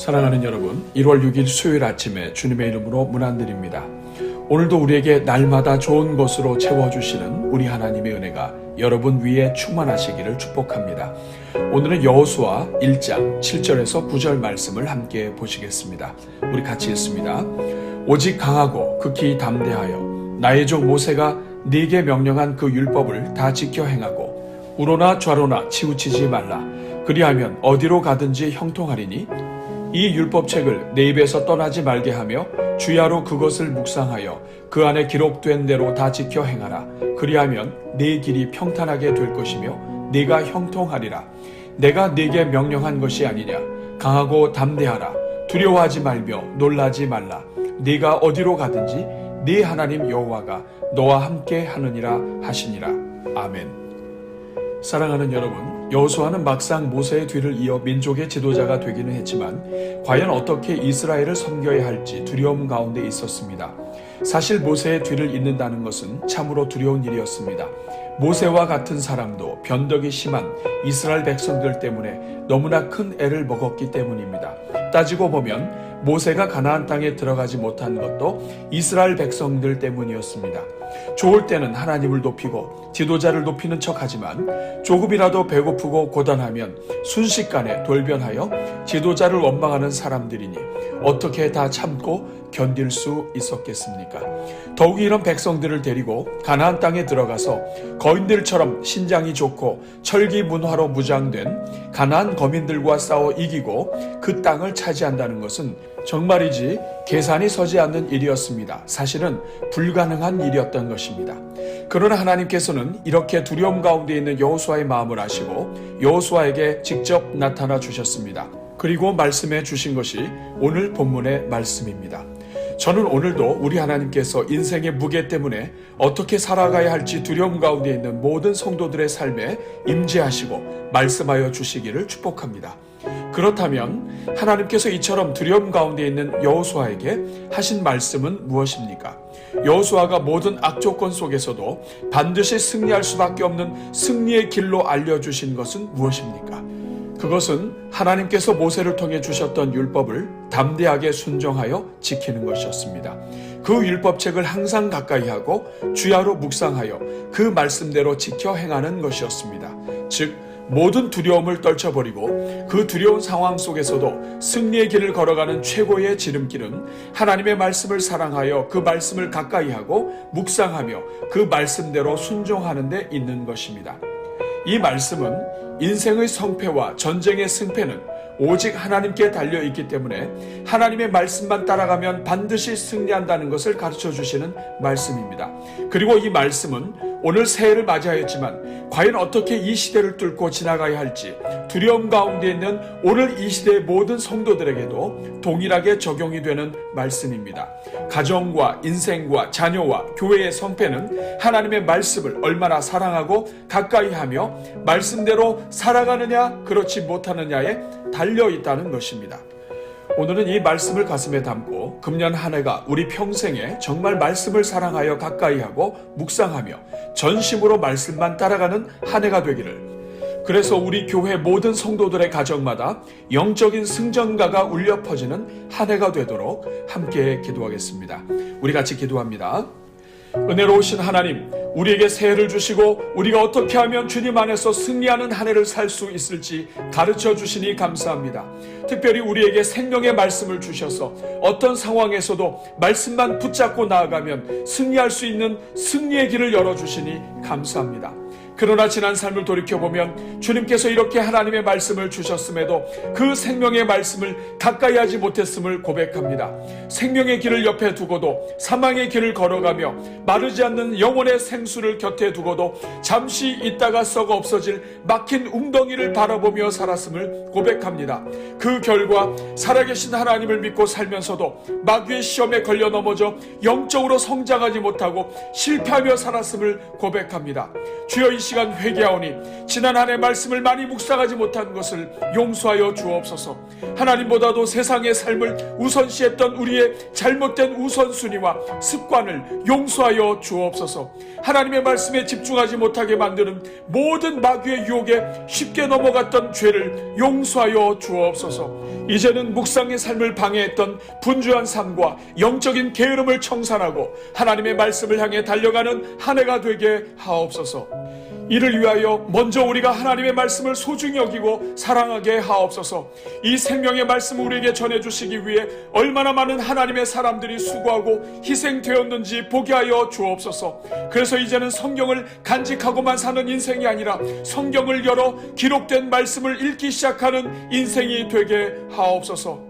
사랑하는 여러분, 1월 6일 수요일 아침에 주님의 이름으로 문안드립니다. 오늘도 우리에게 날마다 좋은 것으로 채워주시는 우리 하나님의 은혜가 여러분 위에 충만하시기를 축복합니다. 오늘은 여호수아 1장 7절에서 9절 말씀을 함께 보시겠습니다. 우리 같이 읽습니다. 오직 강하고 극히 담대하여 나의 종 모세가 네게 명령한 그 율법을 다 지켜 행하고 우로나 좌로나 치우치지 말라. 그리하면 어디로 가든지 형통하리니 이 율법책을 내 입에서 떠나지 말게 하며 주야로 그것을 묵상하여 그 안에 기록된 대로 다 지켜 행하라. 그리하면 네 길이 평탄하게 될 것이며 네가 형통하리라. 내가 네게 명령한 것이 아니냐. 강하고 담대하라. 두려워하지 말며 놀라지 말라. 네가 어디로 가든지 네 하나님 여호와가 너와 함께 하느니라 하시니라. 아멘. 사랑하는 여러분, 여호수아는 막상 모세의 뒤를 이어 민족의 지도자가 되기는 했지만 과연 어떻게 이스라엘을 섬겨야 할지 두려움 가운데 있었습니다. 사실 모세의 뒤를 잇는다는 것은 참으로 두려운 일이었습니다. 모세와 같은 사람도 변덕이 심한 이스라엘 백성들 때문에 너무나 큰 애를 먹었기 때문입니다. 따지고 보면 모세가 가나안 땅에 들어가지 못한 것도 이스라엘 백성들 때문이었습니다. 좋을 때는 하나님을 높이고 지도자를 높이는 척하지만 조금이라도 배고프고 고단하면 순식간에 돌변하여 지도자를 원망하는 사람들이니 어떻게 다 참고 견딜 수 있었겠습니까? 더욱이 이런 백성들을 데리고 가나안 땅에 들어가서 거인들처럼 신장이 좋고 철기문화로 무장된 가나안 거민들과 싸워 이기고 그 땅을 차지한다는 것은 정말이지 계산이 서지 않는 일이었습니다. 사실은 불가능한 일이었던 것입니다. 그러나 하나님께서는 이렇게 두려움 가운데 있는 여호수아의 마음을 아시고 여호수아에게 직접 나타나 주셨습니다. 그리고 말씀해 주신 것이 오늘 본문의 말씀입니다. 저는 오늘도 우리 하나님께서 인생의 무게 때문에 어떻게 살아가야 할지 두려움 가운데 있는 모든 성도들의 삶에 임재하시고 말씀하여 주시기를 축복합니다. 그렇다면 하나님께서 이처럼 두려움 가운데 있는 여호수아에게 하신 말씀은 무엇입니까? 여호수아가 모든 악조건 속에서도 반드시 승리할 수밖에 없는 승리의 길로 알려주신 것은 무엇입니까? 그것은 하나님께서 모세를 통해 주셨던 율법을 담대하게 순종하여 지키는 것이었습니다. 그 율법책을 항상 가까이 하고 주야로 묵상하여 그 말씀대로 지켜 행하는 것이었습니다. 즉 모든 두려움을 떨쳐버리고 그 두려운 상황 속에서도 승리의 길을 걸어가는 최고의 지름길은 하나님의 말씀을 사랑하여 그 말씀을 가까이 하고 묵상하며 그 말씀대로 순종하는 데 있는 것입니다. 이 말씀은 인생의 성패와 전쟁의 승패는 오직 하나님께 달려있기 때문에 하나님의 말씀만 따라가면 반드시 승리한다는 것을 가르쳐 주시는 말씀입니다. 그리고 이 말씀은 오늘 새해를 맞이하였지만 과연 어떻게 이 시대를 뚫고 지나가야 할지 두려움 가운데 있는 오늘 이 시대의 모든 성도들에게도 동일하게 적용이 되는 말씀입니다. 가정과 인생과 자녀와 교회의 성패는 하나님의 말씀을 얼마나 사랑하고 가까이 하며 말씀대로 살아가느냐 그렇지 못하느냐에 달려있다는 것입니다. 오늘은 이 말씀을 가슴에 담고 금년 한 해가 우리 평생에 정말 말씀을 사랑하여 가까이하고 묵상하며 전심으로 말씀만 따라가는 한 해가 되기를, 그래서 우리 교회 모든 성도들의 가정마다 영적인 승전가가 울려 퍼지는 한 해가 되도록 함께 기도하겠습니다. 우리 같이 기도합니다. 은혜로우신 하나님, 우리에게 새해를 주시고 우리가 어떻게 하면 주님 안에서 승리하는 한 해를 살 수 있을지 가르쳐 주시니 감사합니다. 특별히 우리에게 생명의 말씀을 주셔서 어떤 상황에서도 말씀만 붙잡고 나아가면 승리할 수 있는 승리의 길을 열어주시니 감사합니다. 그러나 지난 삶을 돌이켜보면 주님께서 이렇게 하나님의 말씀을 주셨음에도 그 생명의 말씀을 가까이 하지 못했음을 고백합니다. 생명의 길을 옆에 두고도 사망의 길을 걸어가며 마르지 않는 영혼의 생수를 곁에 두고도 잠시 있다가 썩어 없어질 막힌 웅덩이를 바라보며 살았음을 고백합니다. 그 결과 살아계신 하나님을 믿고 살면서도 마귀의 시험에 걸려 넘어져 영적으로 성장하지 못하고 실패하며 살았음을 고백합니다. 주여, 이 시간 회개하오니 지난 한 해 말씀을 많이 묵상하지 못한 것을 용서하여 주옵소서. 하나님보다도 세상의 삶을 우선시했던 우리의 잘못된 우선순위와 습관을 용서하여 주옵소서. 하나님의 말씀에 집중하지 못하게 만드는 모든 마귀의 유혹에 쉽게 넘어갔던 죄를 용서하여 주옵소서. 이제는 묵상의 삶을 방해했던 분주한 삶과 영적인 게으름을 청산하고 하나님의 말씀을 향해 달려가는 한 해가 되게 하옵소서. 이를 위하여 먼저 우리가 하나님의 말씀을 소중히 여기고 사랑하게 하옵소서. 이 생명의 말씀을 우리에게 전해주시기 위해 얼마나 많은 하나님의 사람들이 수고하고 희생되었는지 보게 하여 주옵소서. 그래서 이제는 성경을 간직하고만 사는 인생이 아니라 성경을 열어 기록된 말씀을 읽기 시작하는 인생이 되게 하옵소서.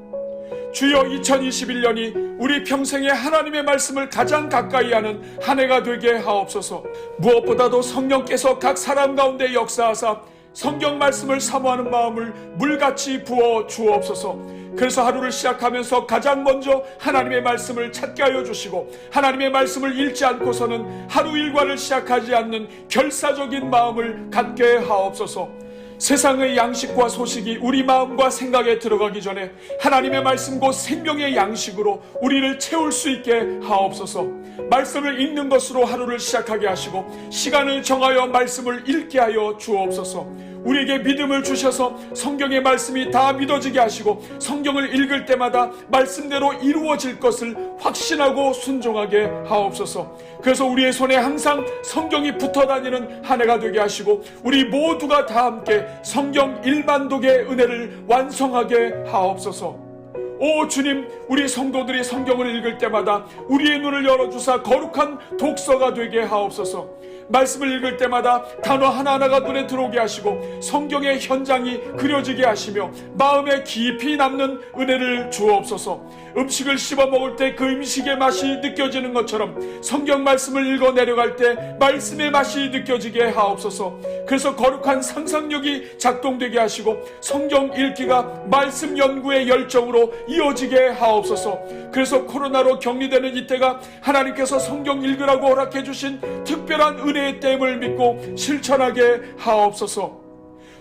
주여, 2021년이 우리 평생에 하나님의 말씀을 가장 가까이 하는 한 해가 되게 하옵소서. 무엇보다도 성령께서 각 사람 가운데 역사하사 성경 말씀을 사모하는 마음을 물같이 부어 주옵소서. 그래서 하루를 시작하면서 가장 먼저 하나님의 말씀을 찾게 하여 주시고 하나님의 말씀을 읽지 않고서는 하루 일과를 시작하지 않는 결사적인 마음을 갖게 하옵소서. 세상의 양식과 소식이 우리 마음과 생각에 들어가기 전에 하나님의 말씀 곧 생명의 양식으로 우리를 채울 수 있게 하옵소서. 말씀을 읽는 것으로 하루를 시작하게 하시고 시간을 정하여 말씀을 읽게 하여 주옵소서. 우리에게 믿음을 주셔서 성경의 말씀이 다 믿어지게 하시고 성경을 읽을 때마다 말씀대로 이루어질 것을 확신하고 순종하게 하옵소서. 그래서 우리의 손에 항상 성경이 붙어 다니는 한 해가 되게 하시고 우리 모두가 다 함께 성경 1만독의 은혜를 완성하게 하옵소서. 오 주님, 우리 성도들이 성경을 읽을 때마다 우리의 눈을 열어주사 거룩한 독서가 되게 하옵소서. 말씀을 읽을 때마다 단어 하나하나가 눈에 들어오게 하시고 성경의 현장이 그려지게 하시며 마음에 깊이 남는 은혜를 주옵소서. 음식을 씹어 먹을 때 그 음식의 맛이 느껴지는 것처럼 성경 말씀을 읽어 내려갈 때 말씀의 맛이 느껴지게 하옵소서. 그래서 거룩한 상상력이 작동되게 하시고 성경 읽기가 말씀 연구의 열정으로 이어지게 하옵소서. 그래서 코로나로 격리되는 이때가 하나님께서 성경 읽으라고 허락해 주신 특별한 은혜의 때임을 믿고 실천하게 하옵소서.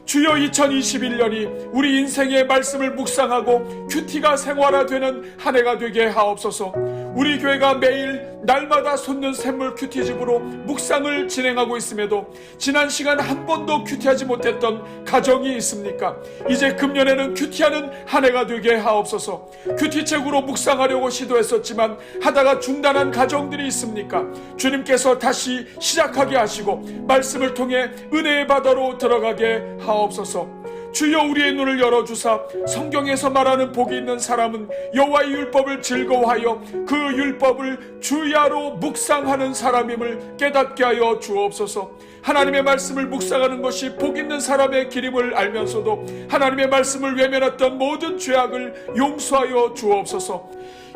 주여, 2021년이 우리 인생의 말씀을 묵상하고 큐티가 생활화되는 한 해가 되게 하옵소서. 우리 교회가 매일 날마다 솟는 샘물 큐티집으로 묵상을 진행하고 있음에도 지난 시간 한 번도 큐티하지 못했던 가정이 있습니까? 이제 금년에는 큐티하는 한 해가 되게 하옵소서. 큐티책으로 묵상하려고 시도했었지만 하다가 중단한 가정들이 있습니까? 주님께서 다시 시작하게 하시고 말씀을 통해 은혜의 바다로 들어가게 하옵소서. 주여, 우리의 눈을 열어주사 성경에서 말하는 복이 있는 사람은 여호와의 율법을 즐거워하여 그 율법을 주야로 묵상하는 사람임을 깨닫게 하여 주옵소서. 하나님의 말씀을 묵상하는 것이 복 있는 사람의 길임을 알면서도 하나님의 말씀을 외면했던 모든 죄악을 용서하여 주옵소서.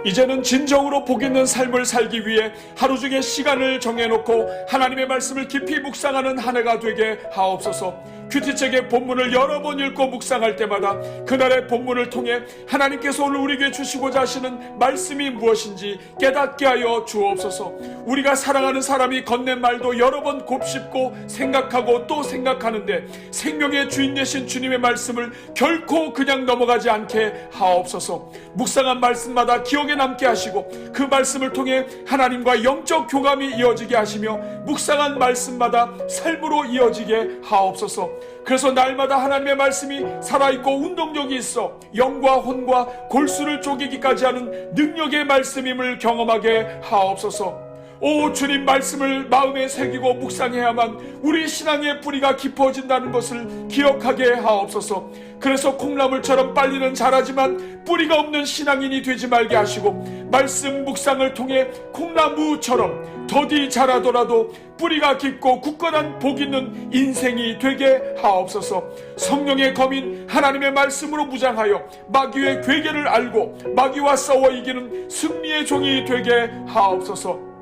이제는 진정으로 복 있는 삶을 살기 위해 하루 중에 시간을 정해놓고 하나님의 말씀을 깊이 묵상하는 한 해가 되게 하옵소서. 큐티책의 본문을 여러 번 읽고 묵상할 때마다 그날의 본문을 통해 하나님께서 오늘 우리에게 주시고자 하시는 말씀이 무엇인지 깨닫게 하여 주옵소서. 우리가 사랑하는 사람이 건넨 말도 여러 번 곱씹고 생각하고 또 생각하는데 생명의 주인 되신 주님의 말씀을 결코 그냥 넘어가지 않게 하옵소서. 묵상한 말씀마다 기억에 남게 하시고 그 말씀을 통해 하나님과 영적 교감이 이어지게 하시며 묵상한 말씀마다 삶으로 이어지게 하옵소서. 그래서 날마다 하나님의 말씀이 살아있고 운동력이 있어 영과 혼과 골수를 쪼개기까지 하는 능력의 말씀임을 경험하게 하옵소서. 오 주님, 말씀을 마음에 새기고 묵상해야만 우리 신앙의 뿌리가 깊어진다는 것을 기억하게 하옵소서. 그래서 콩나물처럼 빨리는 자라지만 뿌리가 없는 신앙인이 되지 말게 하시고 말씀 묵상을 통해 콩나무처럼 더디 자라더라도 뿌리가 깊고 굳건한 복 있는 인생이 되게 하옵소서. 성령의 검인 하나님의 말씀으로 무장하여 마귀의 괴계를 알고 마귀와 싸워 이기는 승리의 종이 되게 하옵소서.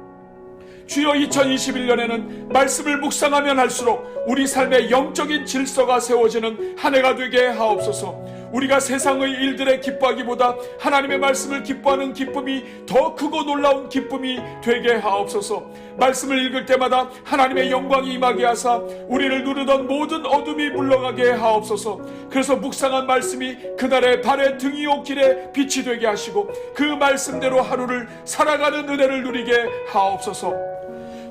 주여, 2021년에는 말씀을 묵상하면 할수록 우리 삶의 영적인 질서가 세워지는 한 해가 되게 하옵소서. 우리가 세상의 일들에 기뻐하기보다 하나님의 말씀을 기뻐하는 기쁨이 더 크고 놀라운 기쁨이 되게 하옵소서. 말씀을 읽을 때마다 하나님의 영광이 임하게 하사 우리를 누르던 모든 어둠이 물러가게 하옵소서. 그래서 묵상한 말씀이 그날의 발의 등이요 길에 빛이 되게 하시고 그 말씀대로 하루를 살아가는 은혜를 누리게 하옵소서.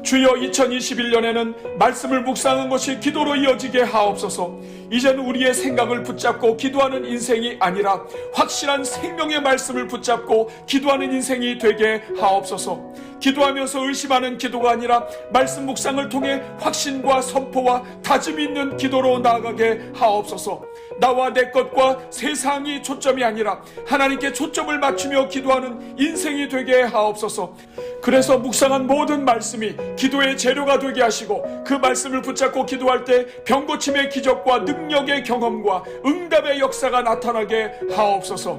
주여, 2021년에는 말씀을 묵상한 것이 기도로 이어지게 하옵소서. 이제는 우리의 생각을 붙잡고 기도하는 인생이 아니라 확실한 생명의 말씀을 붙잡고 기도하는 인생이 되게 하옵소서. 기도하면서 의심하는 기도가 아니라 말씀 묵상을 통해 확신과 선포와 다짐이 있는 기도로 나아가게 하옵소서. 나와 내 것과 세상이 초점이 아니라 하나님께 초점을 맞추며 기도하는 인생이 되게 하옵소서. 그래서 묵상한 모든 말씀이 기도의 재료가 되게 하시고 그 말씀을 붙잡고 기도할 때 병고침의 기적과 능력의 경험과 응답의 역사가 나타나게 하옵소서.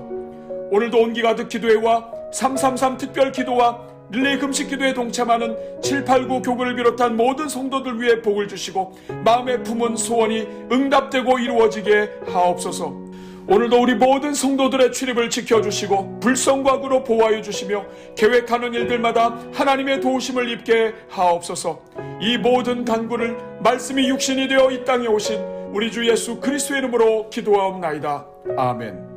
오늘도 온기 가득 기도회와 333 특별 기도와 릴레이 금식 기도에 동참하는 789 교구를 비롯한 모든 성도들 위해 복을 주시고 마음에 품은 소원이 응답되고 이루어지게 하옵소서. 오늘도 우리 모든 성도들의 출입을 지켜주시고 불성과구로 보호하여 주시며 계획하는 일들마다 하나님의 도우심을 입게 하옵소서. 이 모든 간구를 말씀이 육신이 되어 이 땅에 오신 우리 주 예수 그리스도의 이름으로 기도하옵나이다. 아멘.